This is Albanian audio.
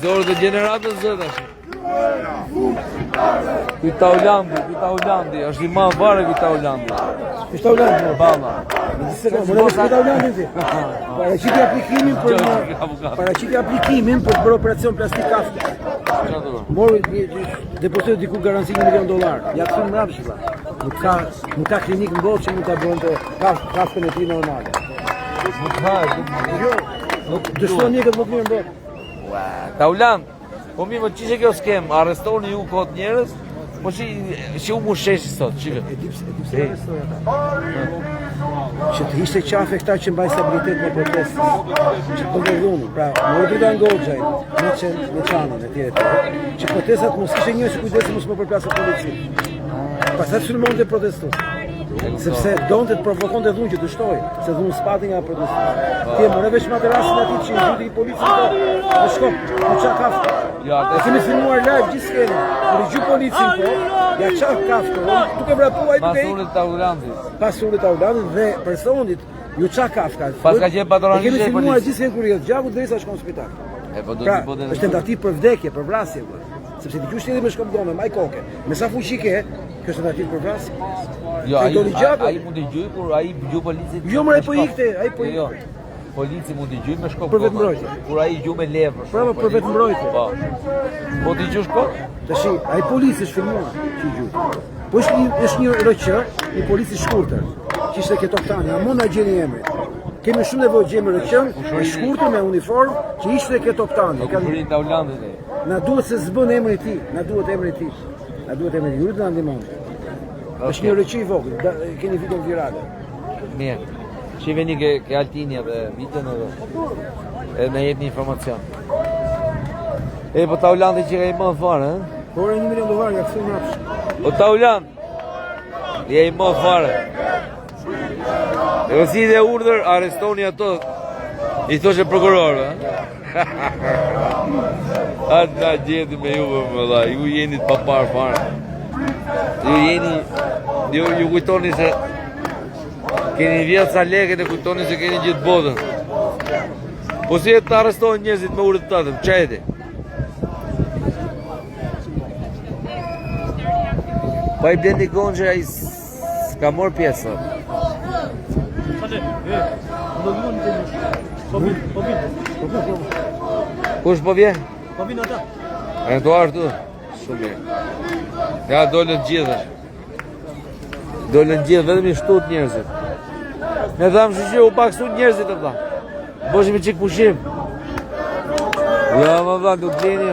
Zorë të gjeneratës zëtë ashtë. Këta Hollandi, është i ma vare këta Hollandi. Kështa Hollandi? Bala. Paraqiti aplikimin për të bërë operacion plastik kafte. Mori depozitoi diku garanci $1 milion. Ja këtu mbrapsht valla. Nuk ka klinik në botë që mund ta bënte kaftën e tij normale. Nuk dështon një këtë më të mirë në botë. Ta Holland, po mi më qishe kjo skem, arrestoni ju kot njerës, po që u mu sheshi sot, qike? E di pse arrestoja ata. Që të ishte qafe këta që mbaj stabilitet në protestës, që të përderdhuni, pra, më Dritan Goxhaj, me Çanën e tjere, që protestat mos ishte një që kujdesi mos më përplasë polici. Pastaj sulmonte protestus. Sepse donte të provokonte dhunë që dështoi, se dhunë spati nga protestant. Ti e morë veç materasin aty që i zhyti policin në shkop, në çak kaftë. Ja, kemi filmuar live gjithë skenën. Kur i gju policin po, ja çak kaftë, duke vrapuar duke. Pasurit të Hollandit. Pasurit të Hollandit dhe personit ju çak kaftë. Pas ka qenë patronisht e policisë. Kemi filmuar gjithë skenën kur i gjaku derisa shkon në spital. Pra, është tentativë për vdekje, për vrasje. Sepse ti qysh edhe me shkop dome, maj koke. Me sa fuqi ke, kjo është tentativë për vrasje. Jo, ai mund të gjujë kur ai gju policit. Jo, më ai po ikte, ai po ikte. Jo. Polici mund të gjujë me shkop. Për vetë mbrojtje. Kur ai gju me levë. Pra, për vetë mbrojtje. Po. Po ti gjush kot? Tash ai polici është filmuar që gju. Po është një RQ, një polici shkurtër, që ishte këto tani, a mund na gjeni emrin. Kemi shumë nevojë gjejmë RQ, i shkurtër me uniformë, që ishte këto tani. Ka kurin të Hollandit. Na duhet se s'bën emri i tij, na duhet emri i tij. Na duhet emri i tij, na ndihmon. Është një RQ i vogël, keni video virale. Mirë. Që veni ke Altinja dhe vitën edhe në jetë një informacion. E, po ta Hollandi që ka i më fare, e? Po, $1 milion, ja kësu në apsh. Po ta Holland, ja i më fare. E si dhe urdhër, arestoni ato, i thoshe prokurorë, e? Atë nga gjeti me juve më dha, ju jeni të papar fare. Ju kujtoni se keni vjetë sa leket e kujtoni se keni gjithë botën. Po si e të arrestojnë njerëzit me urët të tatëm, që e ti? Pa i Blendi Goxhaj a i s'ka morë pjesë. Kush po vje? Po vinë ata. E në të ashtu? Shumë mirë. Ja, dollën gjithë. Dollën gjithë, vetëm i shtut njerëzit. Ne thamë që u paksu njerëzit të thamë. Boshim i qikë pushim. Ja, më thamë, nuk gjeni.